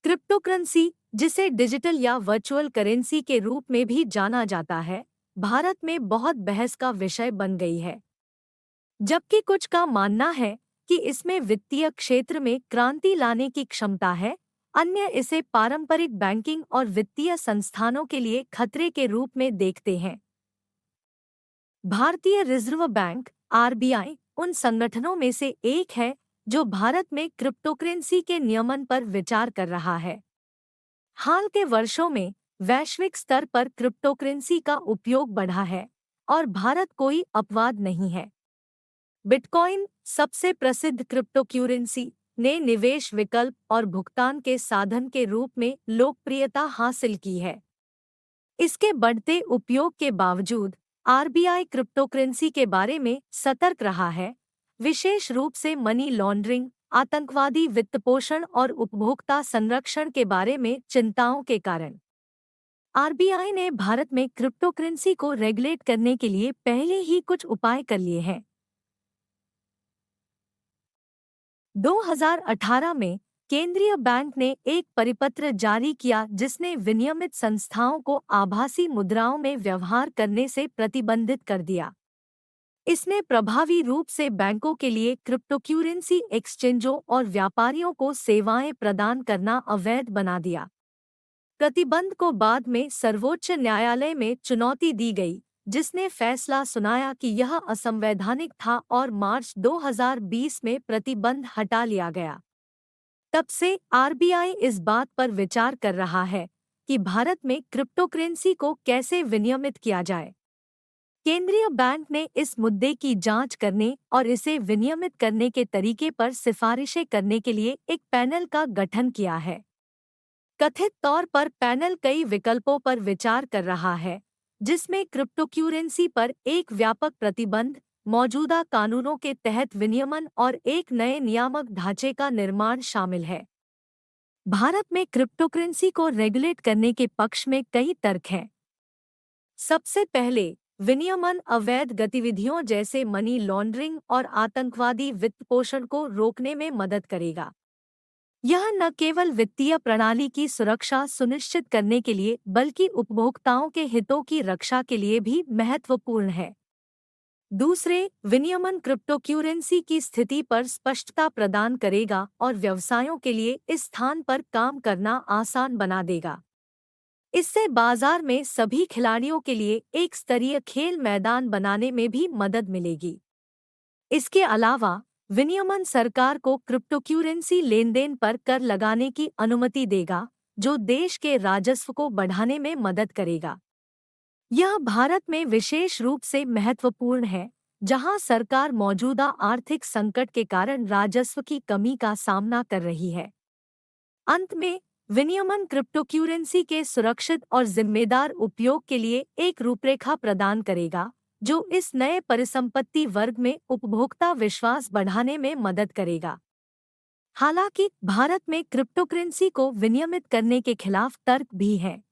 Cryptocurrency, जिसे digital या virtual currency के रूप में भी जाना जाता है, भारत में बहुत बहस का विषय बन गई है। जबकि कुछ का मानना है कि इसमें वित्तीय क्षेत्र में क्रांति लाने की क्षमता है, अन्य इसे पारंपरिक बैंकिंग और वित्तीय संस्थानों के लिए खतरे के रूप में देखते हैं। भारतीय रिजर्व बैंक (आरबीआई) उन संगठनों में से एक है जो भारत में क्रिप्टोकरेंसी के नियमन पर विचार कर रहा है। हाल के वर्षों में वैश्विक स्तर पर क्रिप्टोकरेंसी का उपयोग बढ़ा है और भारत कोई अपवाद नहीं है। बिटकॉइन, सबसे प्रसिद्ध क्रिप्टोकरेंसी, ने निवेश विकल्प और भुगतान के साधन के रूप में लोकप्रियता हासिल की है। इसके बढ़ते उपयोग के बावजूद आरबीआई क्रिप्टोकरेंसी के बारे में सतर्क रहा है, विशेष रूप से मनी लॉन्ड्रिंग, आतंकवादी वित्तपोषण और उपभोक्ता संरक्षण के बारे में चिंताओं के कारण। आरबीआई ने भारत में क्रिप्टोकरेंसी को रेगुलेट करने के लिए पहले ही कुछ उपाय कर लिए हैं। 2018 में केंद्रीय बैंक ने एक परिपत्र जारी किया जिसने विनियमित संस्थाओं को आभासी मुद्राओं में व्यवहार करने से प्रतिबंधित कर दिया। इसने प्रभावी रूप से बैंकों के लिए क्रिप्टोकरेंसी एक्सचेंजों और व्यापारियों को सेवाएं प्रदान करना अवैध बना दिया। प्रतिबंध को बाद में सर्वोच्च न्यायालय में चुनौती दी गई, जिसने फैसला सुनाया कि यह असंवैधानिक था और मार्च 2020 में प्रतिबंध हटा लिया गया। तब से आरबीआई इस बात पर विचार कर रहा है कि भारत में क्रिप्टोकरेंसी को कैसे विनियमित किया जाए। केंद्रीय बैंक ने इस मुद्दे की जांच करने और इसे विनियमित करने के तरीके पर सिफारिशें करने के लिए एक पैनल का गठन किया है। कथित तौर पर पैनल कई विकल्पों पर विचार कर रहा है, जिसमें क्रिप्टोकरेंसी पर एक व्यापक प्रतिबंध, मौजूदा कानूनों के तहत विनियमन और एक नए नियामक ढांचे का निर्माण शामिल है। भारत में क्रिप्टोकरेंसी को रेगुलेट करने के पक्ष में कई तर्क हैं। सबसे पहले, विनियमन अवैध गतिविधियों जैसे मनी लॉन्ड्रिंग और आतंकवादी वित्तपोषण को रोकने में मदद करेगा। यह न केवल वित्तीय प्रणाली की सुरक्षा सुनिश्चित करने के लिए बल्कि उपभोक्ताओं के हितों की रक्षा के लिए भी महत्वपूर्ण है। दूसरे, विनियमन क्रिप्टोकरेंसी की स्थिति पर स्पष्टता प्रदान करेगा और व्यवसायों के लिए इस स्थान पर काम करना आसान बना देगा। इससे बाजार में सभी खिलाड़ियों के लिए एक स्तरीय खेल मैदान बनाने में भी मदद मिलेगी। इसके अलावा, विनियमन सरकार को क्रिप्टोकरेंसी लेनदेन पर कर लगाने की अनुमति देगा, जो देश के राजस्व को बढ़ाने में मदद करेगा। यह भारत में विशेष रूप से महत्वपूर्ण है, जहां सरकार मौजूदा आर्थिक संकट के कारण राजस्व की कमी का सामना कर रही है। अंत में, विनियमन क्रिप्टोकरेंसी के सुरक्षित और जिम्मेदार उपयोग के लिए एक रूपरेखा प्रदान करेगा, जो इस नए परिसंपत्ति वर्ग में उपभोक्ता विश्वास बढ़ाने में मदद करेगा। हालांकि भारत में क्रिप्टोकरेंसी को विनियमित करने के खिलाफ तर्क भी हैं।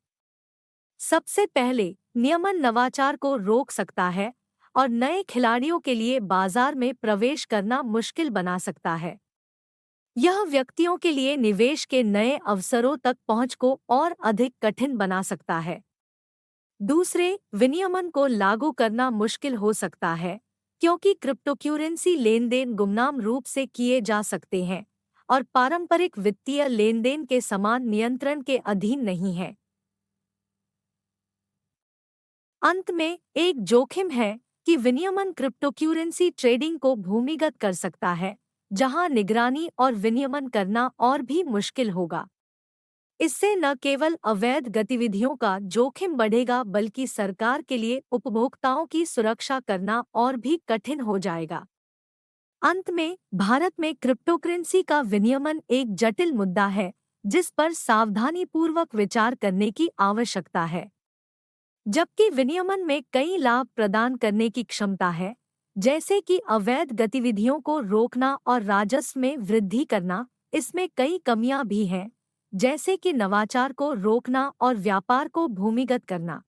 सबसे पहले, नियमन नवाचार को रोक सकता है और नए खिलाड़ियों के लिए बाजार में प्रवेश करना मुश्किल बना सकता है। यह व्यक्तियों के लिए निवेश के नए अवसरों तक पहुंच को और अधिक कठिन बना सकता है। दूसरे, विनियमन को लागू करना मुश्किल हो सकता है, क्योंकि क्रिप्टोकरेंसी लेनदेन गुमनाम रूप से किए जा सकते हैं और पारंपरिक वित्तीय लेनदेन के समान नियंत्रण के अधीन नहीं है। अंत में, एक जोखिम है कि विनियमन क्रिप्टोकरेंसी ट्रेडिंग को भूमिगत कर सकता है, जहां निगरानी और विनियमन करना और भी मुश्किल होगा। इससे न केवल अवैध गतिविधियों का जोखिम बढ़ेगा बल्कि सरकार के लिए उपभोक्ताओं की सुरक्षा करना और भी कठिन हो जाएगा। अंत में, भारत में क्रिप्टोकरेंसी का विनियमन एक जटिल मुद्दा है, जिस पर सावधानीपूर्वक विचार करने की आवश्यकता है। जबकि विनियमन में कई लाभ प्रदान करने की क्षमता है, जैसे कि अवैध गतिविधियों को रोकना और राजस्व में वृद्धि करना, इसमें कई कमियां भी हैं, जैसे कि नवाचार को रोकना और व्यापार को भूमिगत करना।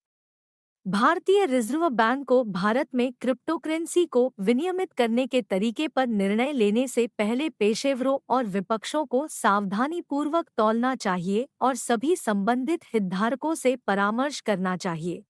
भारतीय रिजर्व बैंक को भारत में क्रिप्टोकरेंसी को विनियमित करने के तरीके पर निर्णय लेने से पहले पेशेवरों और विपक्षों को सावधानीपूर्वक तौलना चाहिए और सभी संबंधित हितधारकों से परामर्श करना चाहिए।